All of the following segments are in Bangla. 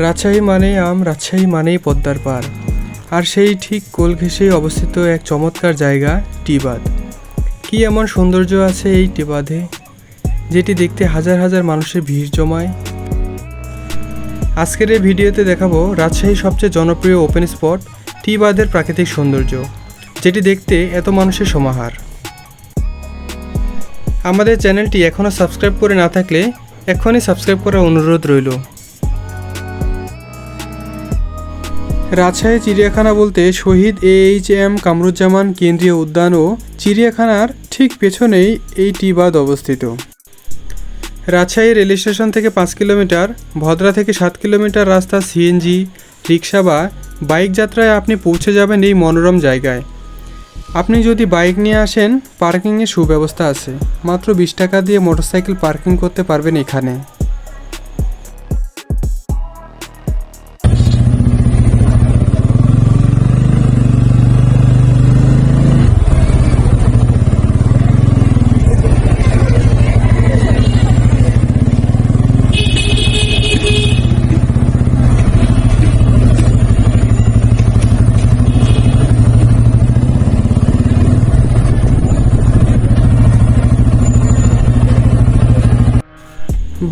রাজশাহী মানেই আম, রাজশাহী মানেই পদ্মার পার। আর সেই ঠিক কোল ঘেঁষেই অবস্থিত এক চমৎকার জায়গা টি বাঁধ। কী এমন সৌন্দর্য আছে এই টি বাঁধে, যেটি দেখতে হাজার হাজার মানুষের ভিড় জমায়। আজকের এই ভিডিওতে দেখাবো রাজশাহীর সবচেয়ে জনপ্রিয় ওপেন স্পট টি বাঁধের প্রাকৃতিক সৌন্দর্য, যেটি দেখতে এত মানুষের সমাহার। আমাদের চ্যানেলটি এখনও সাবস্ক্রাইব করে না থাকলে এখনই সাবস্ক্রাইব করার অনুরোধ রইল। রাজশাহী চিড়িয়াখানা বলতে শহীদ AHM কামরুজ্জামান কেন্দ্রীয় উদ্যান ও চিড়িয়াখানার ঠিক পেছনেই এই টি বাঁধ অবস্থিত। রাজশাহী রেল স্টেশন থেকে 5 কিলোমিটার, ভদ্রা থেকে 7 কিলোমিটার রাস্তা CNG, রিক্সা বা বাইক যাত্রায় আপনি পৌঁছে যাবেন এই মনোরম জায়গায়। আপনি যদি বাইক নিয়ে আসেন, পার্কিংয়ের সুব্যবস্থা আছে। মাত্র 20 টাকা দিয়ে মোটরসাইকেল পার্কিং করতে পারবেন এখানে।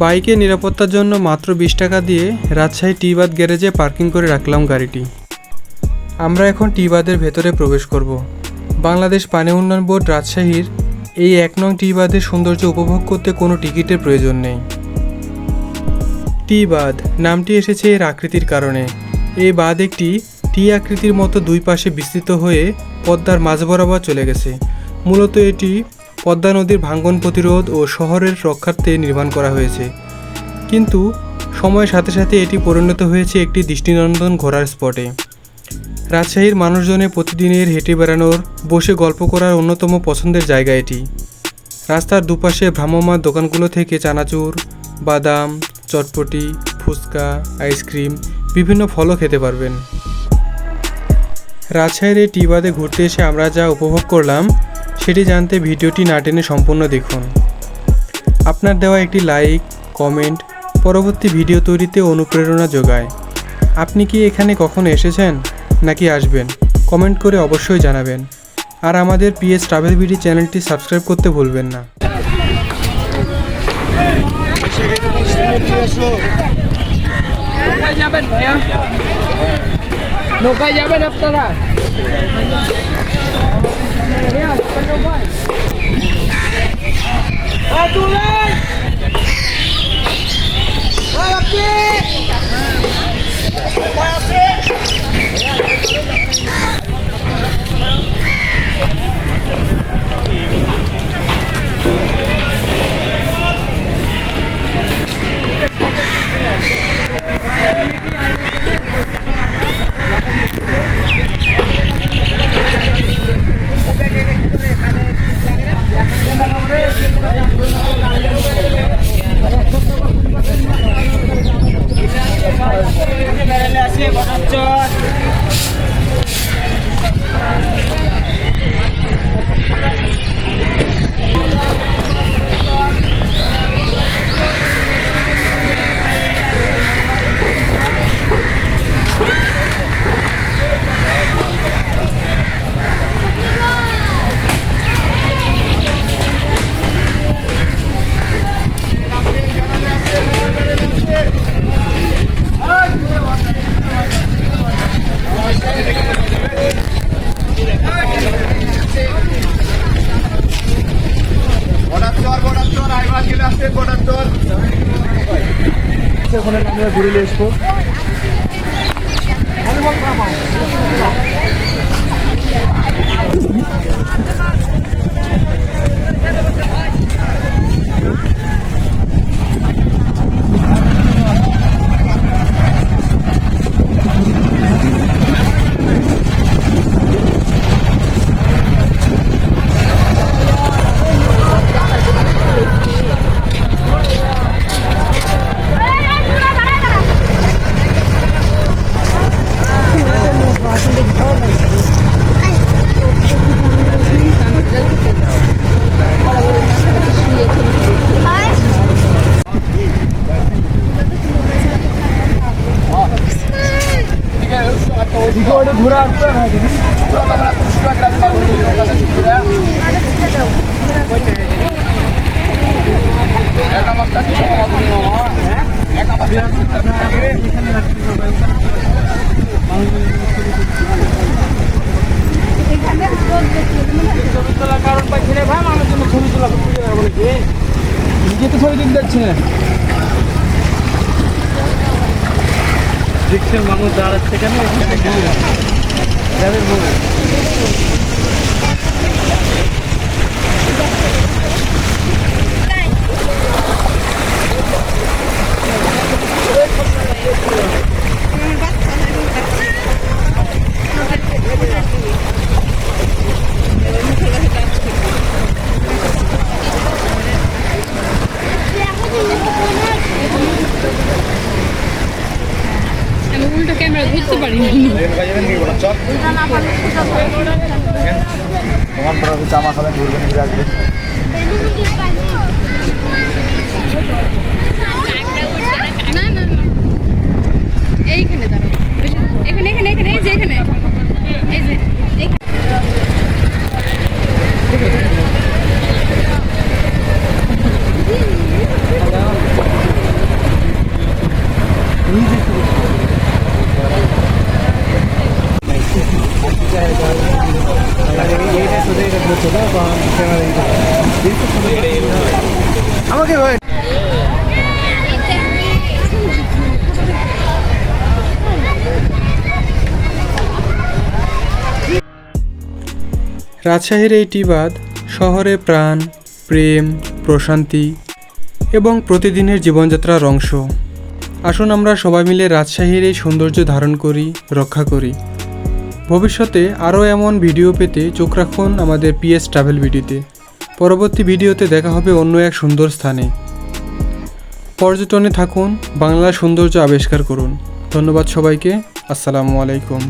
বাইকের নিরাপত্তার জন্য মাত্র 20 টাকা দিয়ে রাজশাহী টি বাঁধ গ্যারেজে পার্কিং করে রাখলাম গাড়িটি। আমরা এখন টি বাঁধের ভেতরে প্রবেশ করব। বাংলাদেশ পানি উন্নয়ন বোর্ড রাজশাহীর এই 1 নং টি বাঁধের সৌন্দর্য উপভোগ করতে কোনো টিকিটের প্রয়োজন নেই। টি বাঁধ নামটি এসেছে এর আকৃতির কারণে। এই বাঁধ একটি টি আকৃতির মতো দুই পাশে বিস্তৃত হয়ে পদ্মার মাঝ বরাবর চলে গেছে। মূলত এটি পদ্মা নদীর ভাঙ্গন প্রতিরোধ ও শহরের রক্ষার্থে নির্মাণ করা হয়েছে, কিন্তু সময়ের সাথে সাথে এটি পরিণত হয়েছে একটি দৃষ্টিনন্দন ঘোরার স্পটে। রাজশাহীর মানুষজনের প্রতিদিনের হেঁটে বেড়ানোর, বসে গল্প করার অন্যতম পছন্দের জায়গা এটি। রাস্তার দুপাশে ভ্রাম্যমাণ দোকানগুলো থেকে চানাচুর, বাদাম, চটপটি, ফুচকা, আইসক্রিম, বিভিন্ন ফলও খেতে পারবেন। রাজশাহীর এই টি বাঁধে ঘুরতে এসে আমরা যা উপভোগ করলাম সেটি জানতে ভিডিওটি না টেনে সম্পূর্ণ দেখুন। আপনার দেওয়া একটি লাইক, কমেন্ট পরবর্তী ভিডিও তৈরিতে অনুপ্রেরণা যোগায়। আপনি কি এখানে কখনো এসেছেন নাকি আসবেন? কমেন্ট করে অবশ্যই জানাবেন। আর আমাদের PS ট্রাভেল ভিডি চ্যানেলটি সাবস্ক্রাইব করতে ভুলবেন না। নৌকায় যাবেন আপনারা? ওখানে আমরা ঘুরে আসবো। ঘুরে আসতে হয় কারণ পাচ্ছি না ভাই আমার জন্য ছবি তোলা নিজে তো ছবি তুলতে যাচ্ছি না রিক্সার মানুষ দাঁড়াচ্ছে কেন আমি উল্টো ক্যামেরা ধরতে পারি না। জামা খাবেন ঘুরবেন ঘুরে আসবেন না না না এইখানে দাঁড়াও এখানে এখানে এখানে এই যে এখানে এই যে আমাকে ভাই রাজশাহীর এই টি বাঁধ শহরে প্রাণ, প্রেম, প্রশান্তি এবং প্রতিদিনের জীবনযাত্রার অংশ। আসুন আমরা সবাই মিলে রাজশাহীর এই সৌন্দর্য ধারণ করি, রক্ষা করি। ভবিষ্যতে আরও এমন ভিডিও পেতে চোখ রাখুন আমাদের PS ট্রাভেল ভিডিওতে। পরবর্তী ভিডিওতে দেখা হবে অন্য এক সুন্দর স্থানে। পর্যটনে থাকুন, বাংলার সৌন্দর্য আবিষ্কার করুন। ধন্যবাদ সবাইকে। আসসালামু আলাইকুম।